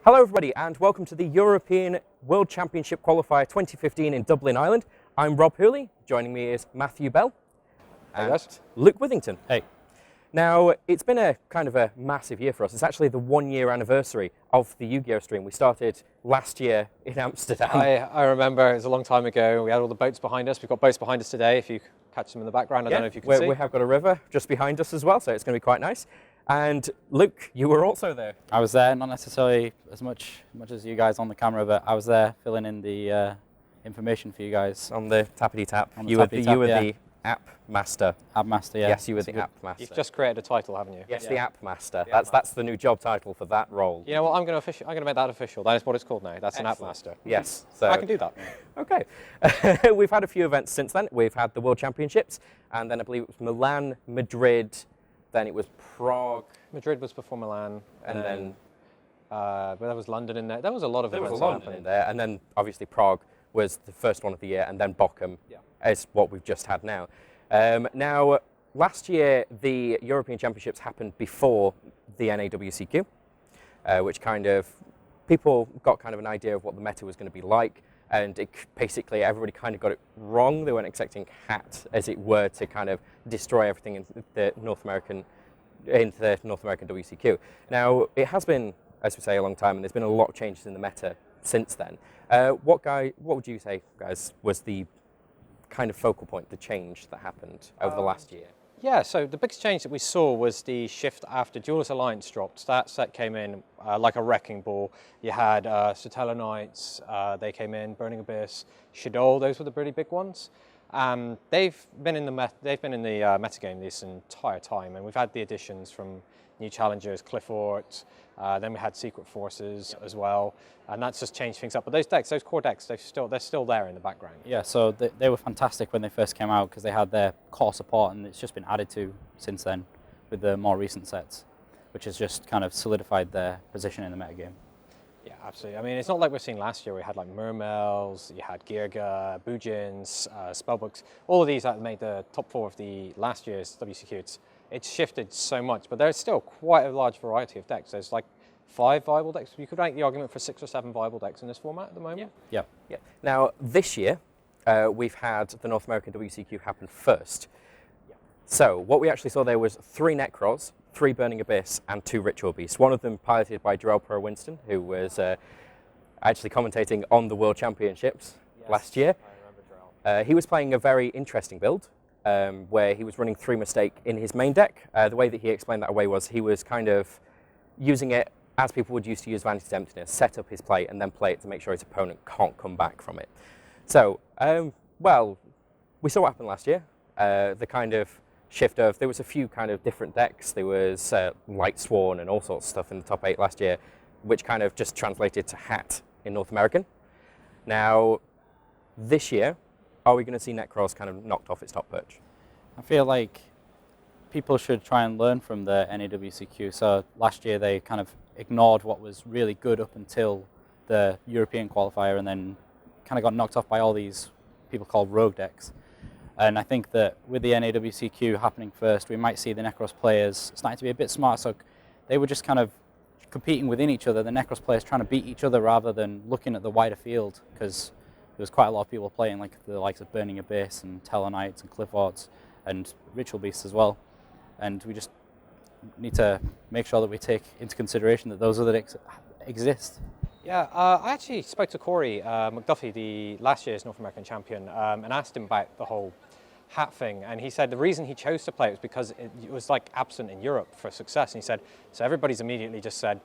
Hello everybody and welcome to the European World Championship Qualifier 2015 in Dublin, Ireland. I'm Rob Hooley, joining me is Matthew Bell and Luke Withington. Hey. Now, it's been a kind of a massive year for us. It's actually the 1-year anniversary of the Yu-Gi-Oh! Stream. We started last year in Amsterdam. I remember, it was a long time ago. We had all the boats behind us. We've got boats behind us today, if you catch them in the background. I don't know if you can see. We have got a river just behind us as well, so it's going to be quite nice. And Luke, you were also there. I was there, not necessarily as much as you guys on the camera, but I was there filling in the information for you guys. On the tappity tap. You were the app master. App master, yeah. Yes, you were the app master. You've just created a title, haven't you? Yes, the app master. That's the new job title for that role. You know what? I'm going to make that official. That is what it's called now. That's an app master. Yes. So I can do that. Okay. We've had a few events since then. We've had the World Championships, and then I believe it was Milan, Madrid, then it was Prague. Madrid was before Milan. And then but there was London in there. There was a lot of events. There was a lot in there, and then obviously Prague was the first one of the year, and then Bochum is what we've just had now. Now, last year the European Championships happened before the NAWCQ, which kind of, people got kind of an idea of what the meta was going to be like, and basically everybody kind of got it wrong. They weren't expecting HAT, as it were, to kind of destroy everything in the North American WCQ. Now, it has been, as we say, a long time, and there's been a lot of changes in the meta since then. What would you say, guys, was the kind of focal point, the change that happened over the last year? Yeah, so the biggest change that we saw was the shift after Duelist Alliance dropped. That set came in like a wrecking ball. You had Satella Knights, they came in, Burning Abyss, Shadow, those were the really big ones. They've been in the metagame this entire time, and we've had the additions from new challengers, Cliffort, then we had Secret Forces as well, and that's just changed things up. But those decks, those core decks, they're still there in the background. Yeah, so they were fantastic when they first came out because they had their core support, and it's just been added to since then with the more recent sets, which has just kind of solidified their position in the metagame. Yeah, absolutely. I mean, it's not like we're seeing last year. We had like Mermels, you had Girga, Bujins, Spellbooks. All of these that made the top 4 of the last year's WCQ. It's shifted so much, but there's still quite a large variety of decks. There's like 5 viable decks. You could make the argument for 6 or 7 viable decks in this format at the moment. Yeah. Now, this year, we've had the North American WCQ happen first. Yeah. So, what we actually saw there was 3 Necros, 3 Burning Abyss, and 2 Ritual Beasts. One of them piloted by Jarrell Pro Winston, who was actually commentating on the World Championships last year. I remember Jarrell. He was playing a very interesting build, where he was running 3 Mistake in his main deck. The way that he explained that away was he was kind of using it as people would used to use Vanity's Emptiness, set up his play, and then play it to make sure his opponent can't come back from it. So, well, we saw what happened last year. The kind of shift of, there was a few kind of different decks. There was Light Sworn and all sorts of stuff in the top 8 last year, which kind of just translated to HAT in North American. Now, this year, are we going to see Necros kind of knocked off its top perch? I feel like people should try and learn from the NAWCQ. So last year they kind of ignored what was really good up until the European qualifier, and then kind of got knocked off by all these people called rogue decks. And I think that with the NAWCQ happening first, we might see the Necros players starting to be a bit smart. So they were just kind of competing within each other, the Necros players trying to beat each other rather than looking at the wider field, because there was quite a lot of people playing like the likes of Burning Abyss and Tellarknights and Clifforts and Ritual Beasts as well. And we just need to make sure that we take into consideration that those other decks exist. Yeah, I actually spoke to Corey McDuffie, the last year's North American champion, and asked him about the whole HAT thing, and he said the reason he chose to play it was because it was like absent in Europe for success, and he said, so everybody's immediately just said,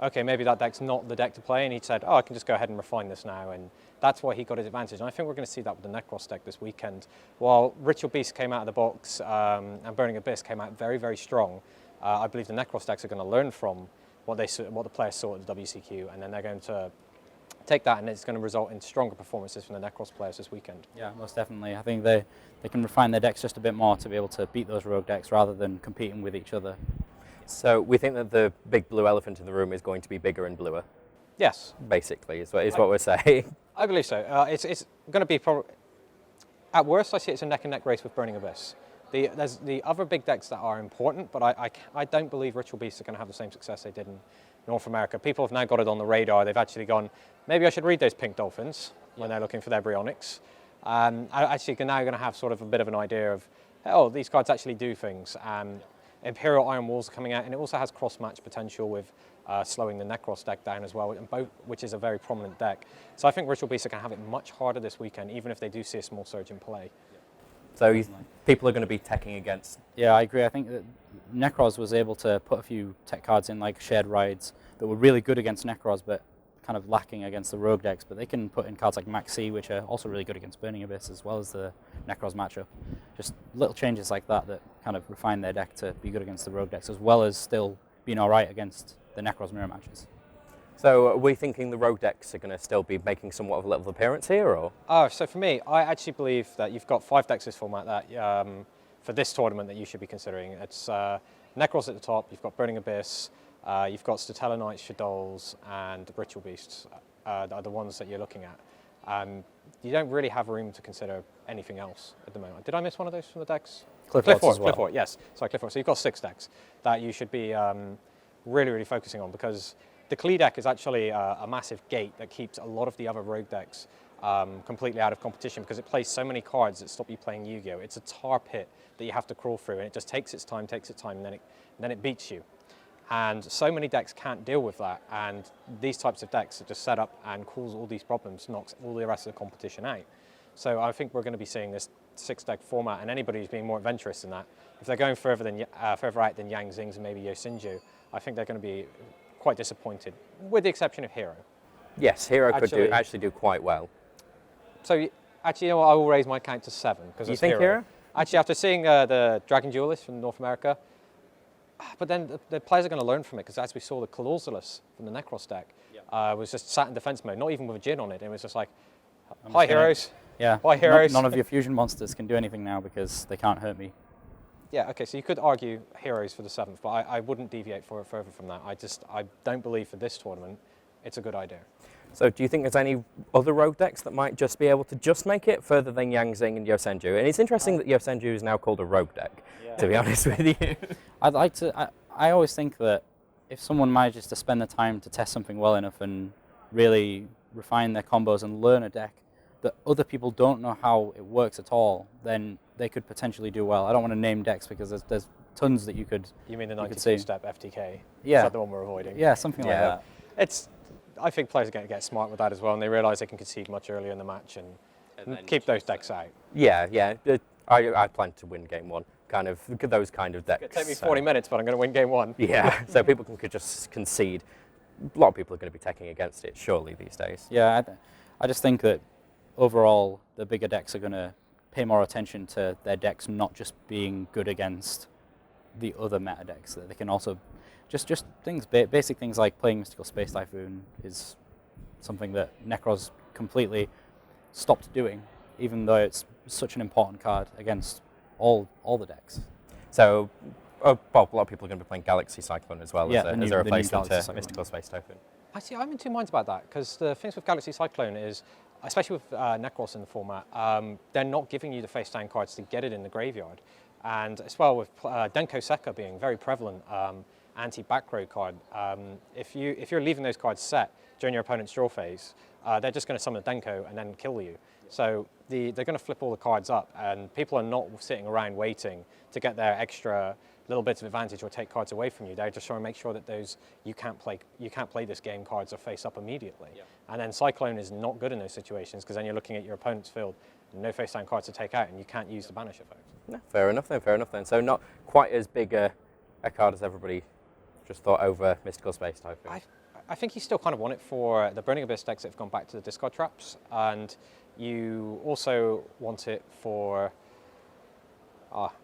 okay, maybe that deck's not the deck to play, and he said, oh, I can just go ahead and refine this now, and that's why he got his advantage. And I think we're going to see that with the Necros deck this weekend. While Ritual Beast came out of the box and Burning Abyss came out very, very strong, I believe the Necros decks are going to learn from what the players saw at the WCQ, and then they're going to take that, and it's going to result in stronger performances from the Necros players this weekend. Yeah, most definitely. I think they can refine their decks just a bit more to be able to beat those rogue decks rather than competing with each other. So we think that the big blue elephant in the room is going to be bigger and bluer. Yes. Basically, is what we're saying. I believe so. It's going to be, at worst, I see it's a neck-and-neck race with Burning Abyss. There's the other big decks that are important, but I don't believe Ritual Beasts are going to have the same success they did North America. People have now got it on the radar. They've actually gone, maybe I should read those pink dolphins when they're looking for their Bryonics. Actually, now going to have sort of a bit of an idea of, oh, these cards actually do things. Imperial Iron Walls are coming out, and it also has cross-match potential with slowing the Necros deck down as well, which is a very prominent deck. So I think Ritual Beasts are going to have it much harder this weekend, even if they do see a small surge in play. So people are going to be teching against. Yeah, I agree. I think that Necros was able to put a few tech cards in, like Shared Rides, that were really good against Necros, but kind of lacking against the Rogue decks. But they can put in cards like Maxi, which are also really good against Burning Abyss, as well as the Necros matchup. Just little changes like that that kind of refine their deck to be good against the Rogue decks, as well as still being all right against the Necros mirror matches. So are we thinking the Rogue decks are going to still be making somewhat of a little appearance here, or? So for me, I actually believe that you've got 5 decks this format that for this tournament that you should be considering. It's Necros at the top, you've got Burning Abyss, you've got Statella Knights, Shadows, and Ritual Beasts are the ones that you're looking at. You don't really have room to consider anything else at the moment. Did I miss one of those from the decks? Clifford, yes. Sorry, Clifford. So you've got 6 decks that you should be really, really focusing on, because the Klee deck is actually a massive gate that keeps a lot of the other Rogue decks completely out of competition, because it plays so many cards that stop you playing Yu-Gi-Oh! It's a tar pit that you have to crawl through, and it just takes its time, and then it beats you. And so many decks can't deal with that, and these types of decks are just set up and cause all these problems, knocks all the rest of the competition out. So I think we're going to be seeing this 6-deck format, and anybody who's being more adventurous than that, if they're going further out than Yang Zings and maybe Yosinju, I think they're going to be quite disappointed, with the exception of Hero. Yes, Hero could actually do quite well. So actually, you know what, I will raise my count to 7. You think Hero? Actually, after seeing the Dragon Duelist from North America, but then the players are going to learn from it, because as we saw, the Colossalus from the Necros deck was just sat in defense mode, not even with a Djinn on it. It was just like, hi heroes. Yeah, hi heroes. None of your fusion monsters can do anything now because they can't hurt me. Yeah, okay, so you could argue heroes for the 7th, but I wouldn't deviate further from that. I don't believe for this tournament it's a good idea. So do you think there's any other Rogue decks that might just be able to just make it further than Yang Zing and Yosenju? And it's interesting that Yosenju is now called a Rogue deck, to be honest with you. I'd like to, I always think that if someone manages to spend the time to test something well enough and really refine their combos and learn a deck that other people don't know how it works at all, then they could potentially do well. I don't want to name decks because there's tons that you could. You mean the 92-step FTK? Yeah. Is that the one we're avoiding? Yeah, something like that. I think players are going to get smart with that as well, and they realise they can concede much earlier in the match and keep those decks out. Yeah. I plan to win game 1. Kind of those kind of decks. It'll take me 40 minutes, but I'm going to win game 1. Yeah, so people could just concede. A lot of people are going to be taking against it, surely, these days. Yeah, I just think that overall, the bigger decks are going to pay more attention to their decks not just being good against the other meta decks. That they can also just things, basic things like playing Mystical Space Typhoon is something that Necros completely stopped doing, even though it's such an important card against all the decks. So, a lot of people are going to be playing Galaxy Cyclone as well as a replacement to Mystical Space Typhoon. I'm in 2 minds about that, because the things with Galaxy Cyclone is, especially with Necros in the format, they're not giving you the face down cards to get it in the graveyard. And as well with Denko Sekka being very prevalent anti-back row card, if you're leaving those cards set during your opponent's draw phase, they're just going to summon a Denko and then kill you. So they're going to flip all the cards up, and people are not sitting around waiting to get their extra little bits of advantage or take cards away from you. They're just trying to make sure that those you can't play this game cards are face up immediately. Yeah. And then Cyclone is not good in those situations, because then you're looking at your opponent's field, no face down cards to take out, and you can't use the banish effect. No, fair enough then. So not quite as big a card as everybody just thought over Mystical Space Typhoon. I think you still kind of want it for the Burning Abyss decks that have gone back to the discard traps, and you also want it for.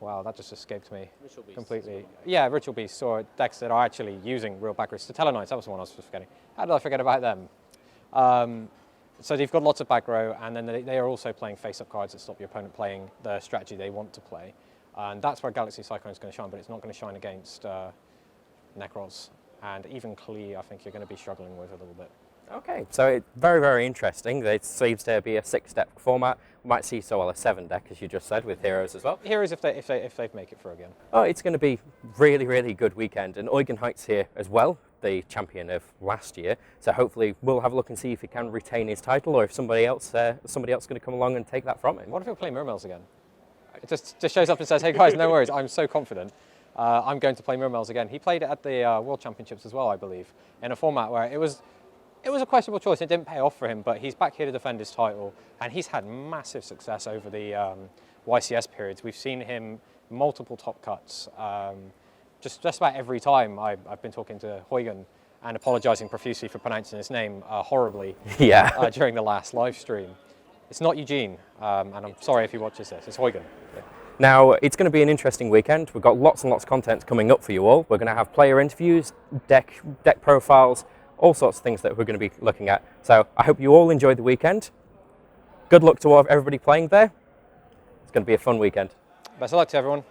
Wow, that just escaped me completely. Yeah, Ritual Beasts, or decks that are actually using real back rows. The Tellarknights, that was the one I was forgetting. How did I forget about them? So they've got lots of back row, and then they are also playing face-up cards that stop your opponent playing the strategy they want to play. And that's where Galaxy Cyclone is going to shine, but it's not going to shine against Necros. And even Klee, I think you're going to be struggling with a little bit. Okay, so it's very, very interesting. It seems to be a 6-step format. We might see a 7-deck, as you just said, with Heroes as well. Heroes if they make it through again. Oh, it's going to be really, really good weekend. And Eugen Heit's here as well, the champion of last year. So hopefully we'll have a look and see if he can retain his title, or if somebody else is going to come along and take that from him. What if he'll play Murmels again? It just shows up and says, hey guys, no worries, I'm so confident. I'm going to play Murmels again. He played it at the World Championships as well, I believe, in a format where it was a questionable choice. It didn't pay off for him, but he's back here to defend his title, and he's had massive success over the YCS periods. We've seen him multiple top cuts. Just about every time I've been talking to Huygen and apologising profusely for pronouncing his name horribly during the last live stream. It's not Eugene, and I'm sorry if he watches this, it's Huygen. Yeah. Now, it's going to be an interesting weekend. We've got lots and lots of content coming up for you all. We're going to have player interviews, deck profiles, all sorts of things that we're going to be looking at. So I hope you all enjoy the weekend. Good luck to everybody playing there. It's going to be a fun weekend. Best of luck to everyone.